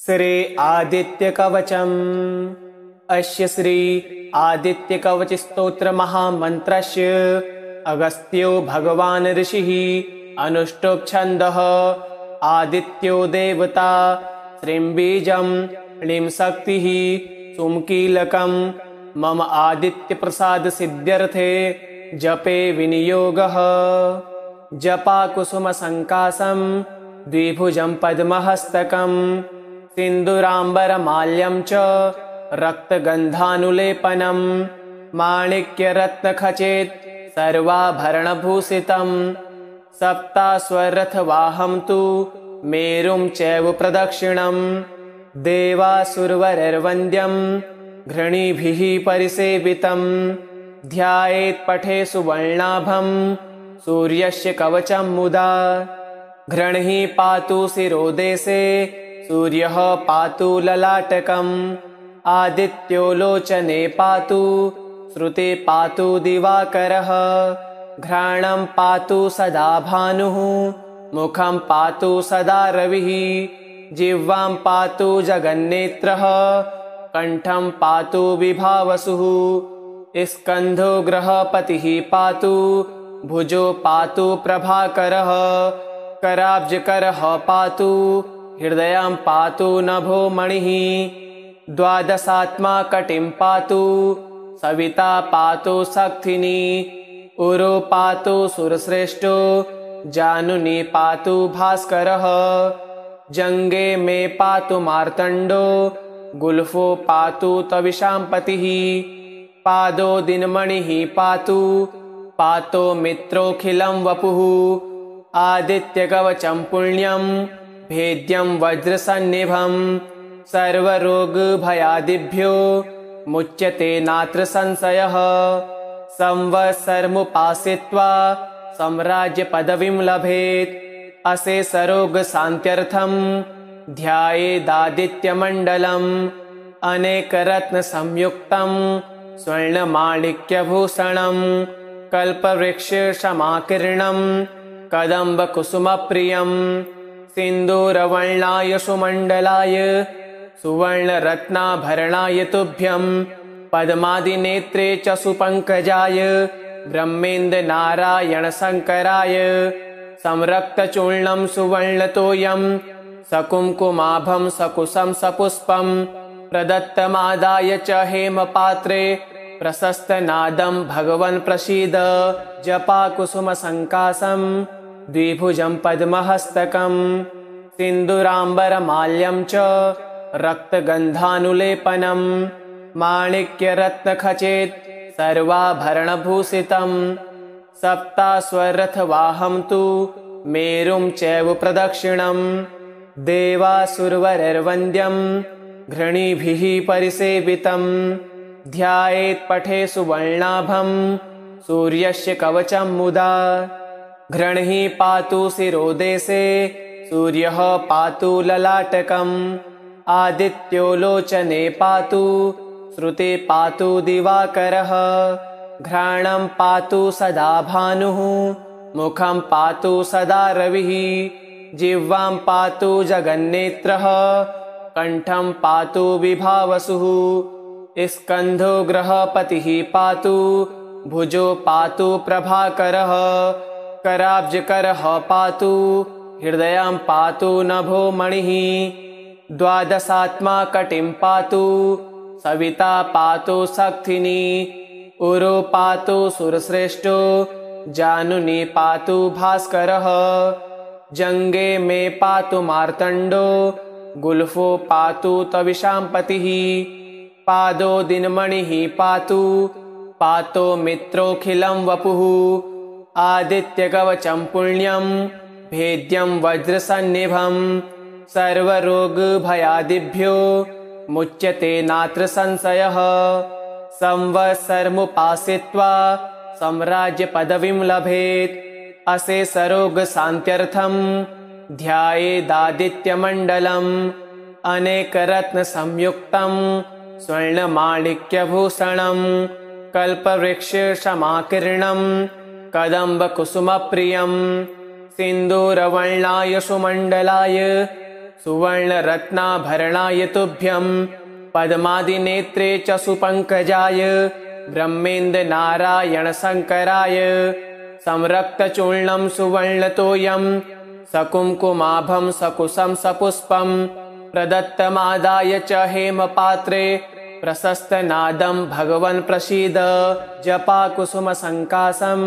श्री आदित्य कवचम्। अस्य श्री आदित्य कवच स्तोत्र महामन्त्रस्य अगस्त्यो भगवान् ऋषिः अनुष्टुप् छन्दः। आदित्यो देवता श्रीं बीजं ह्लीं शक्तिः सुमकीलकम्। मम आदित्य प्रसाद सिद्ध्यर्थे जपे विनियोगः। जपा कुसुम संकाशं द्विभुजं पद्महस्तकम्। सिन्दूराम्बरमाल्यं च रक्तगन्धानुलेपनम्। माणिक्यरत्नखचित सर्वाभरणभूषितम्। सप्ताश्वरथवाहं तु मेरुं चैव प्रदक्षिणम्। देवासुरवरैर्वन्द्यम् घृणिभिः परिसेवितम्। ध्यायेत् पठे सुवर्णाभं सूर्यस्य कवचं मुदा। घृणिः पातु शिरोदेशे सूर्यः पातु ललाटकम्। आदित्यो लोचने पातु श्रुते पातु दिवाकरः। घ्राणं पातु सदा भानुः मुखं पातु सदा रविः। जिह्वां पातु जगन्नेत्रः कण्ठं पातु विभावसुः। स्कन्धो ग्रहपतिः पातु भुजो पातु प्रभाकरः। कराब्जकरः पातु हृदयं पातु नभो मणिः। द्वादशात्मा कटिं पातु सविता पातु शक्तिनी। उरो पातु सुरश्रेष्ठो जानुनी पातु भास्करः। जङ्गे मे पातु मार्तण्डो गुल्फो पातु तविषां पतिः। पादो दिनमणिः पातु पातो मित्रोऽखिलं वपुः। आदित्यकवचं पुण्यं भेद्यं वज्रसन्निभं। सर्वरोगभयादिभ्यो मुच्यते नात्र संशयः। संवत्सरमुपासित्वा साम्राज्यपदवीं लभेत्। अशेषरोगशान्त्यर्थं ध्यायेदादित्यमण्डलम्। अनेकरत्नसंयुक्तं स्वर्णमाणिक्यभूषणं। कल्पवृक्षसमाकीर्णं कदम्बकुसुमप्रियं। सिन्दूरवर्णाय सुमण्डलाय सुवर्णरत्नाभरणाय तुभ्यं। पद्मादिनेत्रे च सुपङ्कजाय ब्रह्मेन्द्रनारायणशङ्कराय। संरक्तचूर्णं सुवर्णतोयं सकुङ्कुमाभं सकुशं सपुष्पं। प्रदत्तमादाय च हेमपात्रे प्रशस्तनादं भगवन् प्रसीद। जपा कुसुम संकाशं द्विभुजं पद्महस्तकम्। सिन्दूराम्बरमाल्यं च रक्तगन्धानुलेपनम्। माणिक्यरत्नखचित सर्वाभरणभूषितम्। सप्ताश्वरथवाहं तु मेरुं चैव प्रदक्षिणम्। देवासुरवरैर्वन्द्यम् घृणिभिः परिसेवितम्। ध्यायेत् पठे सुवर्णाभं सूर्यस्य कवचं मुदा। घृणिः पातु शिरोदेशे सूर्यः पातु ललाटकम्। आदित्यो लोचने पातु श्रुते पातु दिवाकरः। घ्राणं पातु सदा भानुः मुखं पातु सदा रविः। जिह्वां पातु जगन्नेत्रः कण्ठं पातु विभावसुः। स्कन्धो ग्रहपतिः पातु भुजो पातु प्रभाकरः। कराब्जकरः पातु हृदयं पातु नभो मणिः। द्वादशात्मा कटिं पातु सविता पातु शक्तिनी। उरो पातु सुरश्रेष्ठो जानुनी पातु भास्करः। जङ्गे मे पातु मार्तण्डो गुल्फो पातु तविषां पतिः। पादो दिनमणिः पातु पातो मित्रोऽखिलं वपुः। आदित्यकवचं पुण्यं भेद्यं वज्रसन्निभं। सर्वरोगभयादिभ्यो मुच्यते नात्र संशयः। संवत्सरमुपासित्वा साम्राज्यपदवीं लभेत्। अशेषरोगशान्त्यर्थं ध्यायेदादित्यमण्डलम्। अनेकरत्नसंयुक्तं स्वर्णमाणिक्यभूषणं। कल्पवृक्षसमाकीर्णं कदम्बकुसुमप्रियं। सिन्दूरवर्णाय सुमण्डलाय सुवर्णरत्नाभरणाय तुभ्यं पद्मादिनेत्रे च सुपङ्कजाय ब्रह्मेन्द्रनारायणशङ्कराय संरक्तचूर्णं सुवर्णतोयं सकुङ्कुमाभं सकुशं सपुष्पं प्रदत्तमादाय च हेमपात्रे प्रशस्तनादं भगवन् प्रसीद जपाकुसुमसङ्कासं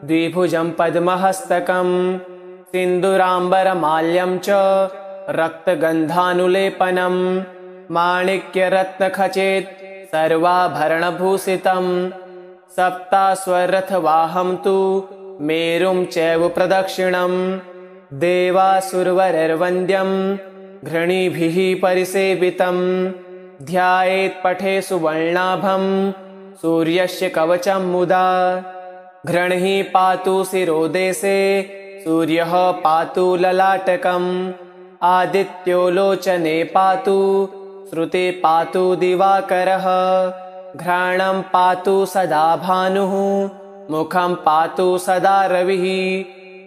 द्विभुजं पद्महस्तकं सिन्दूराम्बरमाल्यं च रक्तगन्धानुलेपनं माणिक्यरत्नखचेत् सर्वाभरणभूषितं सप्ताश्वरथवाहं तु मेरुं चैव प्रदक्षिणं देवासुरवरैर्वन्द्यं घृणीभिः परिसेवितं ध्यायेत् पठे सुवर्णाभं सूर्यस्य कवचं मुदा घृणिः पातु शिरोदेशे सूर्यः पातु ललाटकम् आदित्यो लोचने पातु श्रुते पातु दिवाकरः घ्राणं पातु सदा भानुः मुखं पातु सदा रविः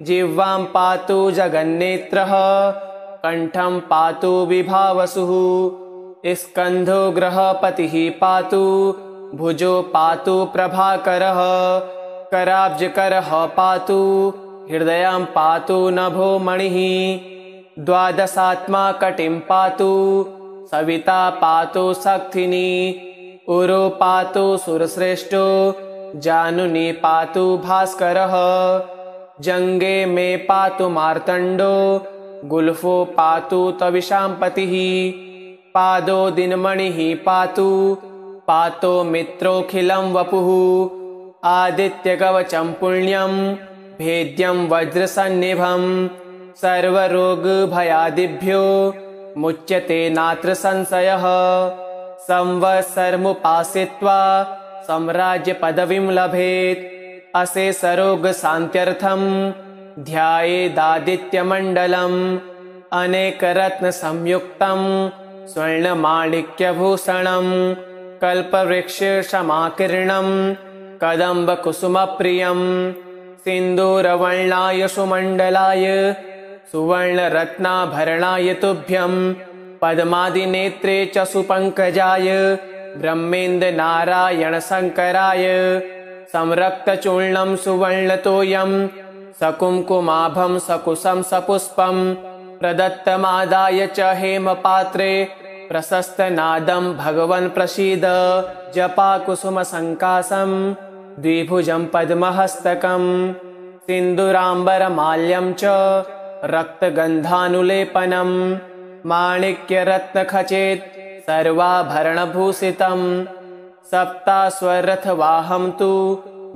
जिह्वां पातु जगन्नेत्रः कण्ठं पातु विभावसुः स्कन्धो ग्रहपतिः पातु भुजो पातु प्रभाकरः कराब्जकरः पातु हृदयं पातु नभो मणिः द्वादशात्मा कटिं पातु सविता पातु शक्तिनी उरो पातु सुरश्रेष्ठो जानुनी पातु भास्करः जङ्गे मे पातु मार्तण्डो गुल्फो पातु तविशाम्पतिः पादो दिनमणिः पातु पातो मित्रोऽखिलं वपुः आदित्यकवचं पुण्यं भेद्यं वज्रसन्निभं सर्वरोगभयादिभ्यो मुच्यते नात्र संशयः संवत्सरमुपासित्वा साम्राज्यपदवीं लभेत् अशेषरोगशान्त्यर्थं ध्यायेदादित्यमण्डलम् अनेकरत्नसंयुक्तं स्वर्णमाणिक्यभूषणं कल्पवृक्षसमाकीर्णं कदम्बकुसुमप्रियं सिन्दूरवर्णाय सुमण्डलाय सुवर्णरत्नाभरणाय तुभ्यं पद्मादिनेत्रे च सुपङ्कजाय ब्रह्मेन्द्रनारायणशङ्कराय संरक्तचूर्णं सुवर्णतोयं सकुङ्कुमाभं सकुशं सपुष्पं प्रदत्तमादाय च हेमपात्रे प्रशस्तनादं भगवन् प्रसीद जपाकुसुमसङ्कासं द्विभुजं पद्महस्तकं सिन्दूराम्बरमाल्यं च रक्तगन्धानुलेपनं माणिक्यरत्नखचेत् सर्वाभरणभूषितं सप्ताश्वरथवाहं तु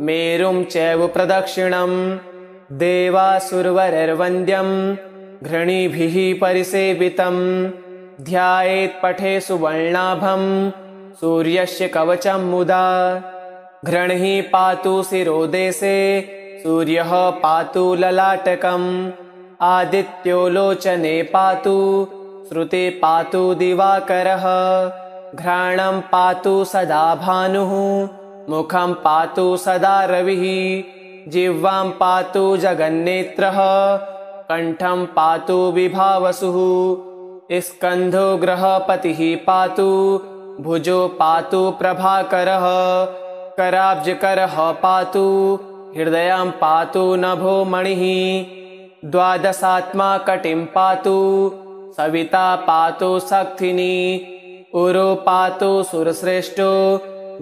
मेरुं चैव प्रदक्षिणं देवासुरवरैर्वन्द्यं घृणीभिः परिसेवितं ध्यायेत् पठे सुवर्णाभं सूर्यस्य कवचं मुदा घृणिः पातु शिरोदेशे सूर्यः पातु ललाटकम् आदित्यो लोचने पातु श्रुते पातु दिवाकरः घ्राणं पातु सदा भानुः मुखं पातु सदा रविः जिह्वां पातु जगन्नेत्रः कण्ठं पातु विभावसुः स्कन्धो ग्रहपतिः पातु भुजो पातु प्रभाकरः कराब्जकरः पातु हृदयं पातु नभो मणिः द्वादशात्मा कटिं पातु सविता पातु शक्तिनी उरो पातु सुरश्रेष्ठो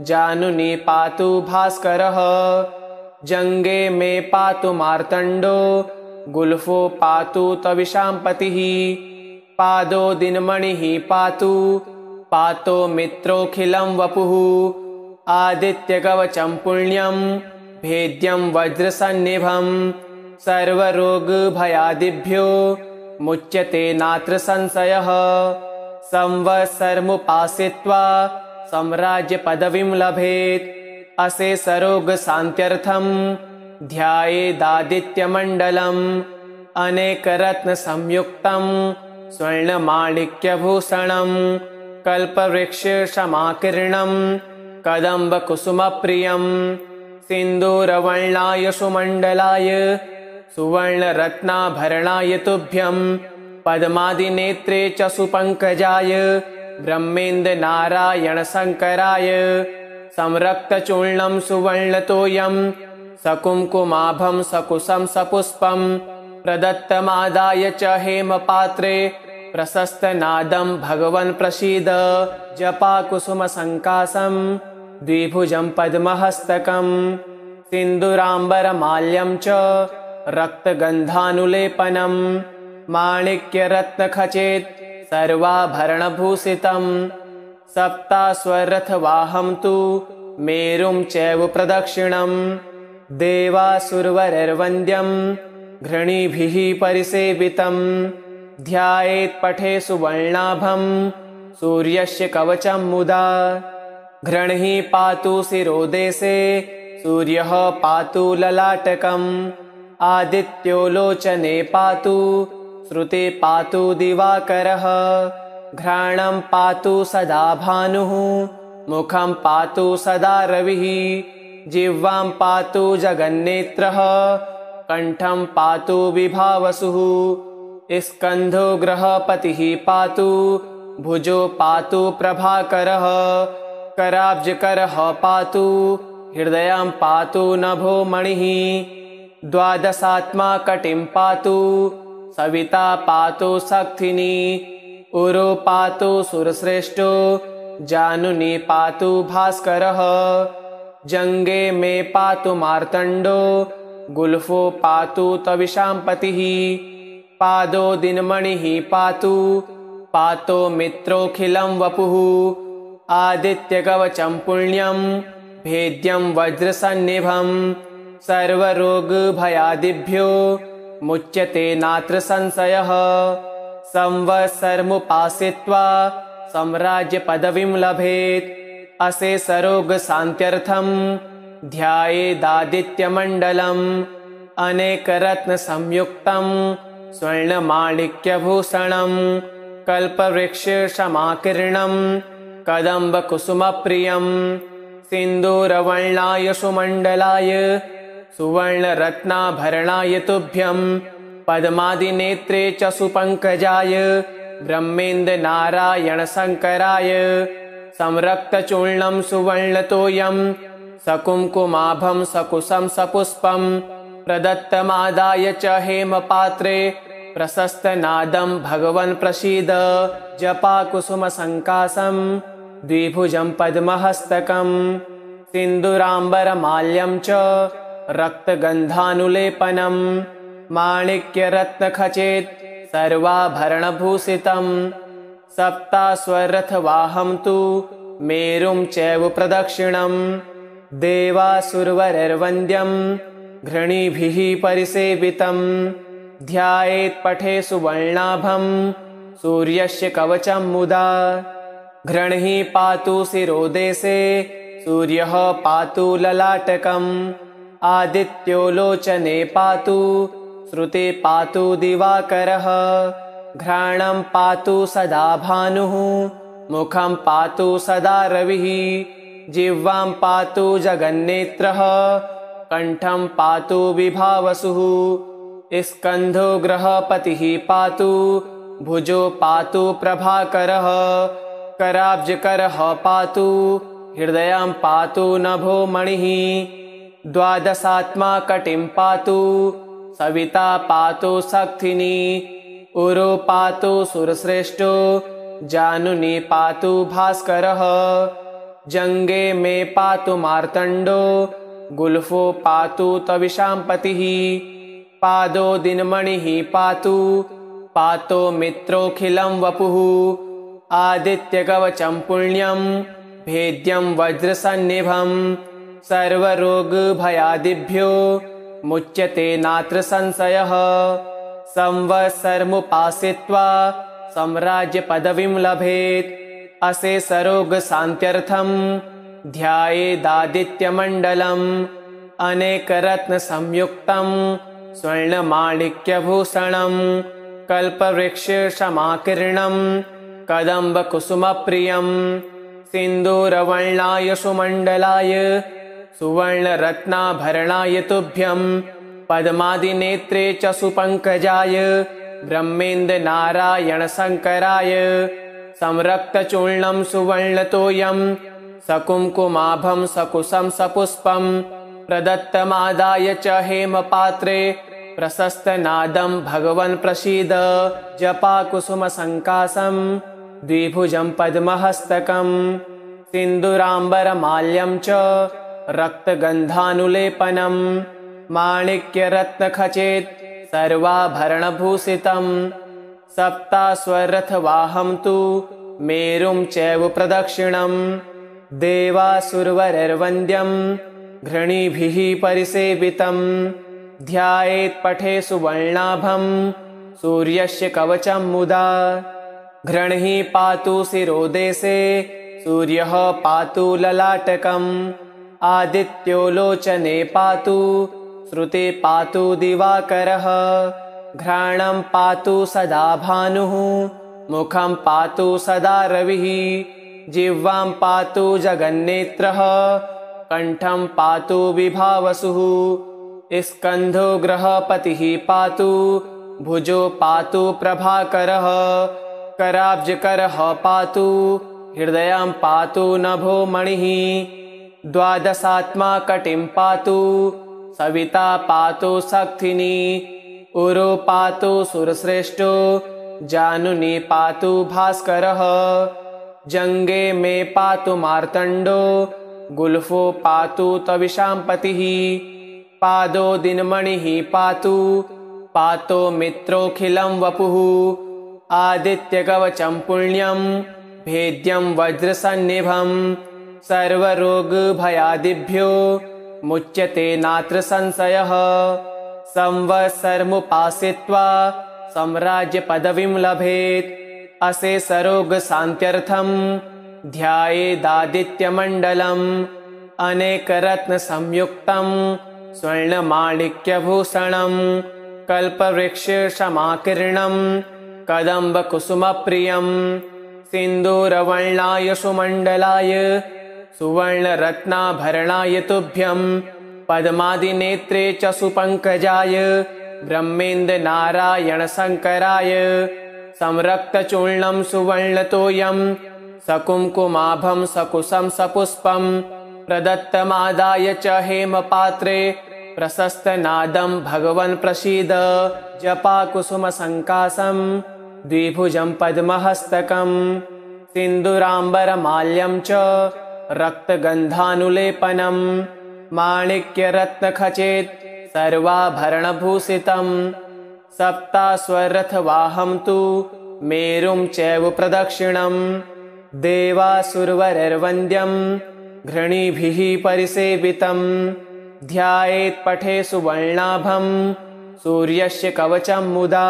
जानुनी पातु भास्करः जङ्गे मे पातु मार्तण्डो गुल्फो पातु तविशाम्पतिः पादो दिनमणिः पातु पातो मित्रोऽखिलं वपुः आदित्यकवचं पुण्यं भेद्यं वज्रसन्निभं सर्वरोगभयादिभ्यो मुच्यते नात्र संशयः संवत्सरमुपासित्वा साम्राज्यपदवीं लभेत् अशेषरोगशान्त्यर्थं ध्यायेदादित्यमण्डलम् अनेकरत्नसंयुक्तं स्वर्णमाणिक्यभूषणं कल्पवृक्षसमाकीर्णं कदम्बकुसुमप्रियं सिन्दूरवर्णाय सुमण्डलाय सुवर्णरत्नाभरणाय तुभ्यं पद्मादिनेत्रे च सुपङ्कजाय ब्रह्मेन्द्रनारायणशङ्कराय संरक्तचूर्णं सुवर्णतोयं सकुङ्कुमाभं सकुशं सपुष्पं प्रदत्तमादाय च हेमपात्रे प्रशस्तनादं भगवन् प्रसीद जपाकुसुमसङ्काशं द्विभुजं पद्महस्तकं सिन्दूराम्बरमाल्यं च रक्तगन्धानुलेपनं माणिक्यरत्नखचेत् सर्वाभरणभूषितं सप्ताश्वरथवाहं तु मेरुं चैव प्रदक्षिणं देवासुरवरैर्वन्द्यं घृणीभिः परिसेवितं ध्यायेत् पठे सुवर्णाभं सूर्यस्य कवचं मुदा घृणिः पातु शिरोदेशे सूर्यः पातु ललाटकम् आदित्यो लोचने पातु श्रुते पातु दिवाकरः घ्राणं पातु सदा भानुः मुखं पातु सदा रविः जिह्वां पातु जगन्नेत्रः कण्ठं पातु विभावसुः स्कन्धो ग्रहपतिः पातु भुजो पातु प्रभाकरः कराब्जकरः पातु हृदयं पातु नभो मणिः द्वादशात्मा कटिं पातु सविता पातु शक्तिनी उरो पातु सुरश्रेष्ठो जानुनी पातु भास्करः जङ्गे मे पातु मार्तण्डो गुल्फो पातु तविशाम्पतिः पादो दिनमणिः पातु पातो मित्रोऽखिलं वपुः आदित्यकवचं पुण्यं भेद्यं वज्रसन्निभं सर्वरोगभयादिभ्यो मुच्यते नात्र संशयः संवत्सरमुपासित्वा सम्राज्यपदवीं लभेत् अशेषरोगशान्त्यर्थं ध्यायेदादित्यमण्डलम् अनेकरत्नसंयुक्तं स्वर्णमाणिक्यभूषणं कल्पवृक्षसमाकीर्णं कदम्बकुसुमप्रियं सिन्दूरवर्णाय सुमण्डलाय सुवर्णरत्नाभरणाय तुभ्यं पद्मादिनेत्रे च सुपङ्कजाय ब्रह्मेन्द्रनारायणशङ्कराय संरक्तचूर्णं सुवर्णतोयं सकुङ्कुमाभं सकुशं सपुष्पं प्रदत्तमादाय च हेमपात्रे प्रशस्तनादं भगवन् प्रसीद जपाकुसुमसङ्काशं द्विभुजं पद्महस्तकं सिन्दूराम्बरमाल्यं च रक्तगन्धानुलेपनं माणिक्यरत्नखचेत् सर्वाभरणभूषितं सप्ताश्वरथवाहं तु मेरुं चैव प्रदक्षिणं देवासुरवरैर्वन्द्यं घृणीभिः परिसेवितं ध्यायेत् पठे सुवर्णाभं सूर्यस्य कवचं मुदा घृणिः पातु शिरोदेशे सूर्यः पातु ललाटकम् आदित्यो लोचने पातु श्रुते पातु दिवाकरः घ्राणं पातु सदा भानुः मुखं पातु सदा रविः जिह्वां पातु जगन्नेत्रः कण्ठं पातु विभावसुः स्कन्धो ग्रहपतिः पातु भुजो पातु प्रभाकरः कराब्जकरः पातु हृदयं पातु नभो मणिः द्वादशात्मा कटिं पातु सविता पातु शक्तिनी उरो पातु सुरश्रेष्ठो जानुनी पातु भास्करः जङ्गे मे पातु मार्तण्डो गुल्फो पातु तविशाम्पतिः पादो दिनमणिः पातु पातो मित्रोऽखिलं वपुः आदित्यकवचं पुण्यं भेद्यं वज्रसन्निभं सर्वरोगभयादिभ्यो मुच्यते नात्र संशयः संवत्सरमुपासित्वा सम्राज्यपदवीं लभेत् अशेषरोगशान्त्यर्थं ध्यायेदादित्यमण्डलम् अनेकरत्नसंयुक्तं स्वर्णमाणिक्यभूषणं कल्पवृक्षसमाकीर्णं कदम्बकुसुमप्रियं सिन्दूरवर्णाय सुमण्डलाय सुवर्णरत्नाभरणाय तुभ्यं पद्मादिनेत्रे च सुपङ्कजाय ब्रह्मेन्द्रनारायणशङ्कराय संरक्तचूर्णं सुवर्णतोयं सकुङ्कुमाभं सकुशं सपुष्पं प्रदत्तमादाय च हेमपात्रे प्रशस्तनादं भगवन् प्रसीद जपाकुसुमसङ्काशं द्विभुजं पद्महस्तकं सिन्दूराम्बरमाल्यं च रक्तगन्धानुलेपनं माणिक्यरत्नखचित सर्वाभरणभूषितं सप्ताश्वरथवाहं तु मेरुं चैव प्रदक्षिणं देवासुरवरैर्वन्द्यं घृणीभिः परिसेवितं ध्यायेत् पठे सुवर्णाभं सूर्यस्य कवचं मुदा घृणिः पातु शिरोदेशे सूर्यः पातु ललाटकम् आदित्यो लोचने पातु श्रुते पातु दिवाकरः घ्राणं पातु सदा भानुः मुखं पातु सदा रविः जिह्वां पातु जगन्नेत्रः कण्ठं पातु विभावसुः स्कन्धो गृहपतिः पातु भुजो पातु प्रभाकरः कराब्जकरः पातु हृदयं पातु नभो मणिः द्वादशात्मा कटिं पातु सविता पातु शक्तिनी उरो पातु सुरश्रेष्ठो जानुनी पातु भास्करः जङ्गे मे पातु मार्तण्डो गुल्फो पातु तविशाम्पतिः पादो दिनमणिः पातु पातो मित्रोऽखिलं वपुः आदित्यकवचं पुण्यं भेद्यं वज्रसन्निभं सर्वरोगभयादिभ्यो मुच्यते नात्र संशयः संवत्सरमुपासित्वा सम्राज्यपदवीं लभेत् अशेषरोगशान्त्यर्थं ध्यायेदादित्यमण्डलम् अनेकरत्नसंयुक्तं स्वर्णमाणिक्यभूषणं कल्पवृक्षसमाकीर्णं कदम्बकुसुमप्रियं सिन्दूरवर्णाय सुमण्डलाय सुवर्णरत्नाभरणाय तुभ्यं पद्मादिनेत्रे च सुपङ्कजाय ब्रह्मेन्द्रनारायणशङ्कराय संरक्तचूर्णं सुवर्णतोयं सकुङ्कुमाभं सकुशं सपुष्पं प्रदत्तमादाय च हेमपात्रे प्रशस्तनादं भगवन् प्रसीद जपाकुसुमसङ्काशं द्विभुजं पद्महस्तकं सिन्दूराम्बरमाल्यं च रक्तगन्धानुलेपनं माणिक्यरत्नखचित सर्वाभरणभूषितं सप्ताश्वरथवाहं तु मेरुं चैव प्रदक्षिणं देवासुरवरैर्वन्द्यं घृणीभिः परिसेवितं ध्यायेत् पठे सुवर्णाभं सूर्यस्य कवचं मुदा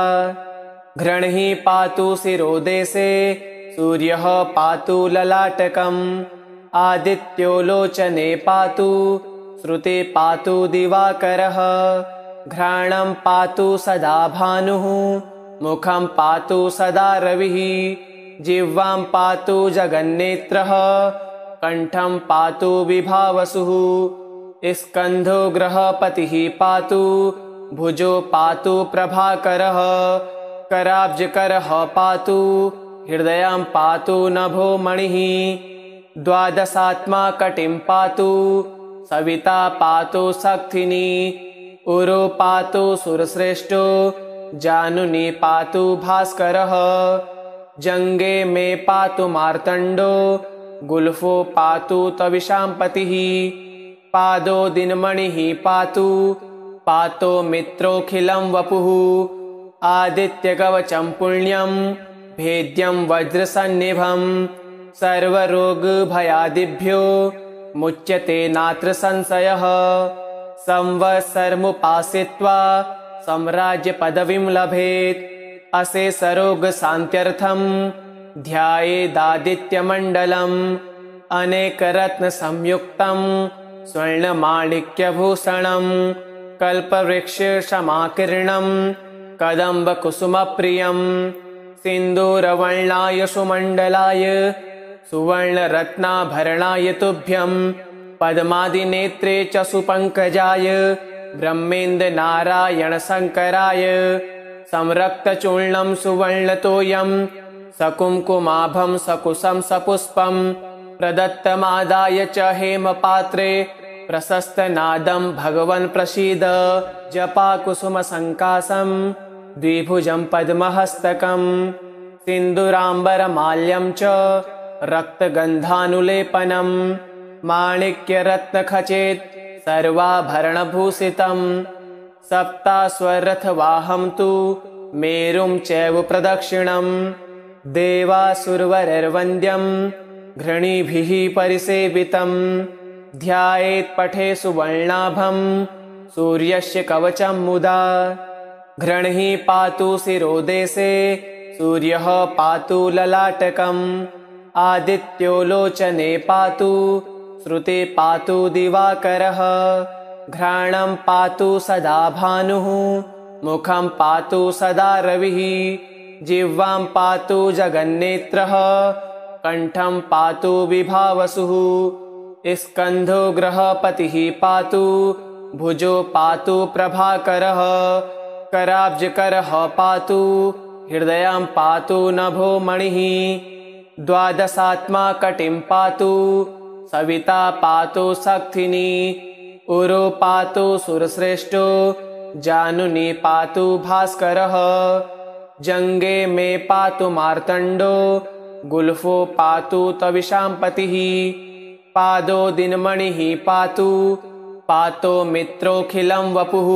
घृणिः पातु शिरोदेशे सूर्यः पातु ललाटकम् आदित्यो लोचने पातु श्रुते पातु दिवाकरः घ्राणं पातु सदा भानुः मुखं पातु सदा रविः जिह्वां पातु जगन्नेत्रः कण्ठं पातु विभावसुः स्कन्धो गृहपतिः पातु भुजो पातु प्रभाकरः कराब्जकरः पातु हृदयं पातु नभो मणिः द्वादशात्मा कटिं पातु सविता पातु शक्तिनी उरो पातु सुरश्रेष्ठो जानुनी पातु भास्करः जङ्गे मे पातु मार्तण्डो गुल्फो पातु तविशाम्पतिः पादो दिनमणिः पातु पातो मित्रोऽखिलं वपुः आदित्यकवचं पुण्यं भेद्यं वज्रसन्निभं सर्वरोगभयादिभ्यो मुच्यते नात्र संशयः संवत्सरमुपासित्वा सम्राज्यपदवीं लभेत् अशेषरोगशान्त्यर्थं ध्यायेदादित्यमण्डलम् अनेकरत्नसंयुक्तं स्वर्णमाणिक्यभूषणं कल्पवृक्षसमाकीर्णं कदम्बकुसुमप्रियं सिन्दूरवर्णाय सुमण्डलाय सुवर्णरत्नाभरणाय तुभ्यं पद्मादिनेत्रे च सुपङ्कजाय ब्रह्मेन्द्रनारायणशङ्कराय संरक्तचूर्णं सुवर्णतोयं सकुङ्कुमाभं सकुशं सपुष्पं प्रदत्तमादाय च हेमपात्रे प्रशस्तनादं भगवन् प्रसीद जपाकुसुमसङ्कासं द्विभुजं पद्महस्तकं सिन्दूराम्बरमाल्यं च रक्तगन्धानुलेपनं माणिक्यरत्नखचेत् सर्वाभरणभूषितं सप्ताश्वरथवाहं तु मेरुं चैव प्रदक्षिणं देवासुरवरैर्वन्द्यं घृणिभिः परिसेवितं ध्यायेत् पठे सुवर्णाभं सूर्यस्य कवचं मुदा घृणिः पातु शिरोदेशे सूर्यः पातु ललाटकम् आदित्यो लोचने पातु श्रुते पातु दिवाकरः घ्राणं पातु सदा भानुः मुखं पातु सदा रविः जिह्वां पातु जगन्नेत्रः कण्ठं पातु विभावसुः स्कन्धो गृहपतिः पातु भुजो पातु प्रभाकरः कराब्जकरः पातु हृदयं पातु नभो मणिः द्वादशात्मा कटिं पातु सविता पातु शक्तिनी उरो पातु सुरश्रेष्ठो जानुनी पातु भास्करः जङ्गे मे पातु मार्तण्डो गुल्फो पातु तविषां पतिः पादो दिनमणिः पातु पातो मित्रोऽखिलं वपुः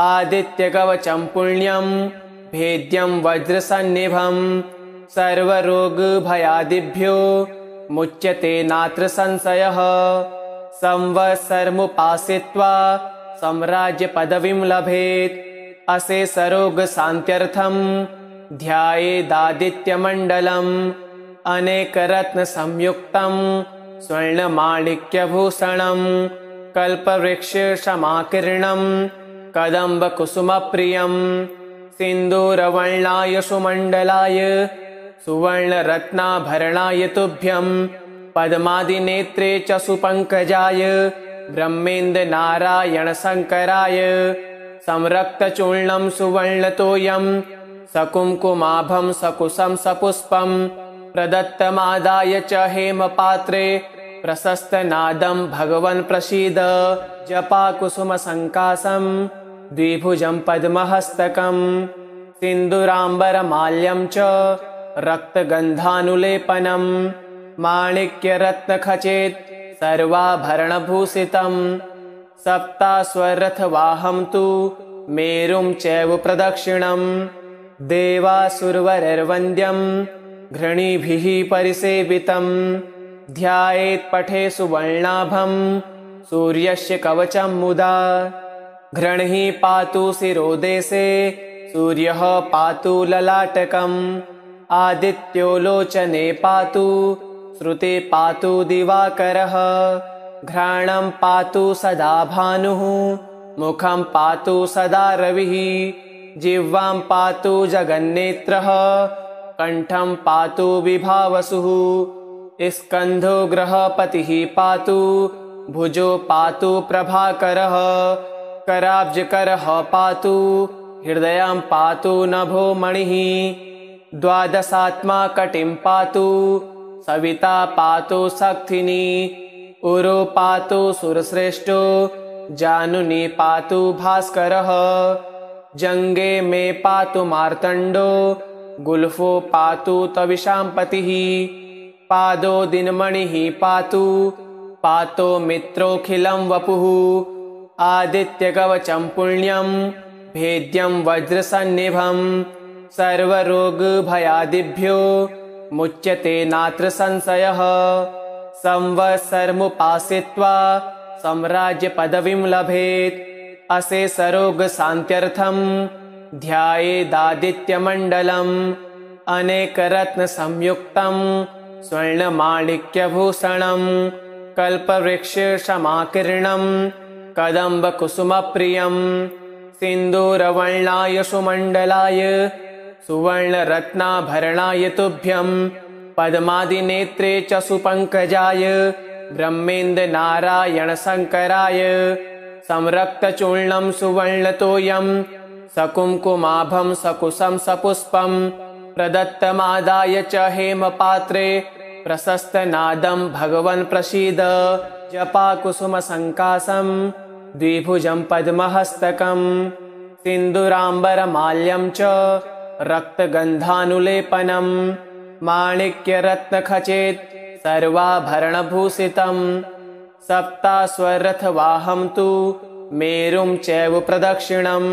आदित्यकवचं पुण्यं भेद्यं वज्रसन्निभं सर्वरोगभयादिभ्यो मुच्यते नात्र संशयः संवत्सरमुपासित्वा साम्राज्यपदवीं लभेत् अशेषरोगशान्त्यर्थं ध्यायेदादित्यमण्डलम् अनेकरत्नसंयुक्तं स्वर्णमाणिक्यभूषणं कल्पवृक्षसमाकीर्णं कदम्बकुसुमप्रियं सिन्दूरवर्णाय सुमण्डलाय सुवर्णरत्नाभरणाय तुभ्यं पद्मादिनेत्रे च सुपङ्कजाय ब्रह्मेन्द्रनारायणशङ्कराय संरक्तचूर्णं सुवर्णतोयं सकुङ्कुमाभं सकुशं सपुष्पं प्रदत्तमादाय च हेमपात्रे प्रशस्तनादं भगवन् प्रसीद जपाकुसुमसङ्कासं द्विभुजं पद्महस्तकं सिन्दूराम्बरमाल्यं च रक्तगन्धानुलेपनं माणिक्यरत्नखचेत् सर्वाभरणभूषितं सप्ताश्वरथवाहं तु मेरुं चैव प्रदक्षिणं देवासुरवरैर्वन्द्यं घृणिभिः परिसेवितं ध्यायेत् पठे सुवर्णाभं सूर्यस्य कवचं मुदा घृणिः पातु शिरोदेशे सूर्यः पातु ललाटकम् आदित्यो लोचने पातु श्रुते पातु दिवाकरः घ्राणं पातु सदा भानुः मुखं पातु सदा रविः जिह्वां पातु जगन्नेत्रः कण्ठं पातु विभावसुः स्कन्धो गृहपतिः पातु भुजो पातु प्रभाकरः कराब्जकरः पातु हृदयं पातु नभो मणिः द्वादशात्मा कटिं पातु सविता पातु शक्तिनी उरो पातु सुरश्रेष्ठो जानुनी पातु भास्करः जङ्गे मे पातु मार्तण्डो गुल्फो पातु तविषां पतिः पादो दिनमणिः पातु पातो मित्रोऽखिलं वपुः आदित्यकवचं पुण्यं भेद्यं वज्रसन्निभं सर्वरोगभयादिभ्यो मुच्यते नात्र संशयः संवत्सरमुपासित्वा साम्राज्यपदवीं लभेत् अशेषरोगशान्त्यर्थं ध्यायेदादित्यमण्डलम् अनेकरत्नसंयुक्तं स्वर्णमाणिक्यभूषणं कल्पवृक्षसमाकीर्णं कदम्बकुसुमप्रियं सिन्दूरवर्णाय सुमण्डलाय सुवर्णरत्नाभरणाय तुभ्यं पद्मादिनेत्रे च सुपङ्कजाय ब्रह्मेन्द्रनारायणशङ्कराय संरक्तचूर्णं सुवर्णतोयं सकुङ्कुमाभं सकुशं सपुष्पं प्रदत्तमादाय च हेमपात्रे प्रशस्तनादं भगवन् प्रसीद जपाकुसुमसङ्कासं द्विभुजं पद्महस्तकं सिन्दूराम्बरमाल्यं च रक्तगन्धानुलेपनं माणिक्यरत्नखचेत् सर्वाभरणभूषितं सप्ताश्वरथवाहं तु मेरुं चैव प्रदक्षिणं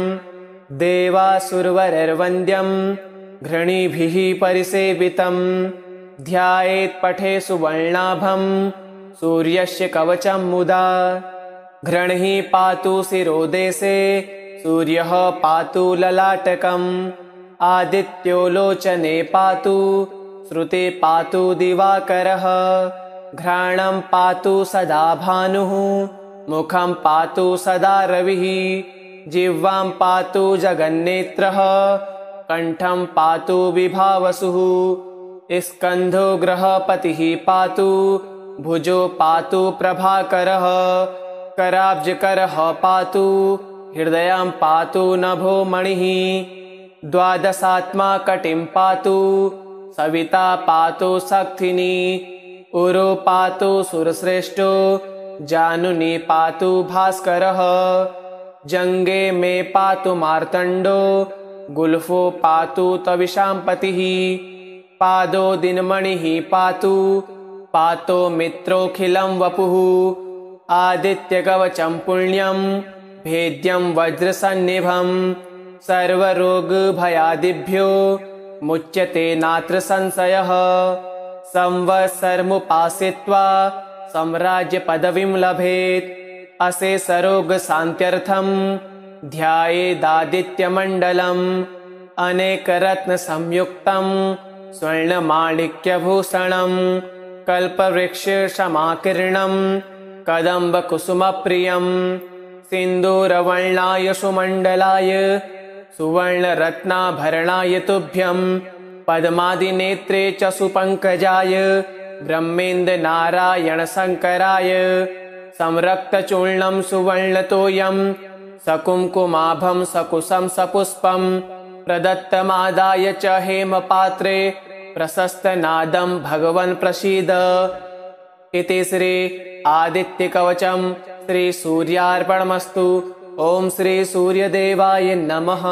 देवासुरवरैर्वन्द्यं घृणीभिः परिसेवितं ध्यायेत् पठे सुवर्णाभं सूर्यस्य कवचं मुदा घृणिः पातु शिरोदेशे सूर्यः पातु ललाटकम् आदित्यो लोचने पातु श्रुते पातु दिवाकरः घ्राणं पातु सदा भानुः मुखं पातु सदा रविः जिह्वां पातु जगन्नेत्रः कण्ठं पातु विभावसुः स्कन्धो ग्रहपतिः पातु भुजो पातु प्रभाकरः कराब्जकरः पातु हृदयं पातु नभो मणिः द्वादशात्मा कटिं पातु सविता पातु शक्तिनी उरो पातु सुरश्रेष्ठो जानुनी पातु भास्करः जङ्गे मे पातु मार्तण्डो गुल्फो पातु तविशाम्पतिः पादो दिनमणिः पातु पातो मित्रोऽखिलं वपुः आदित्यकवचं पुण्यं भेद्यं वज्रसन्निभं सर्वरोगभयादिभ्यो मुच्यते नात्र संशयः संवत्सरमुपासित्वा साम्राज्यपदवीं लभेत् अशेषरोगशान्त्यर्थं ध्यायेदादित्यमण्डलम् अनेकरत्नसंयुक्तं स्वर्णमाणिक्यभूषणं कल्पवृक्षसमाकीर्णं कदम्बकुसुमप्रियं सिन्दूरवर्णाय सुमण्डलाय सुवर्णरत्नाभरणाय तुभ्यं पद्मादिनेत्रे च सुपङ्कजाय ब्रह्मेन्द्रनारायणशङ्कराय संरक्तचूर्णं सुवर्णतोयं सकुङ्कुमाभं सकुशं सपुष्पं प्रदत्तमादाय च हेमपात्रे प्रशस्तनादं भगवन् प्रसीद इति श्री आदित्यकवचं श्री सूर्यार्पणमस्तु। ओम श्री सूर्यदेवाय नमः।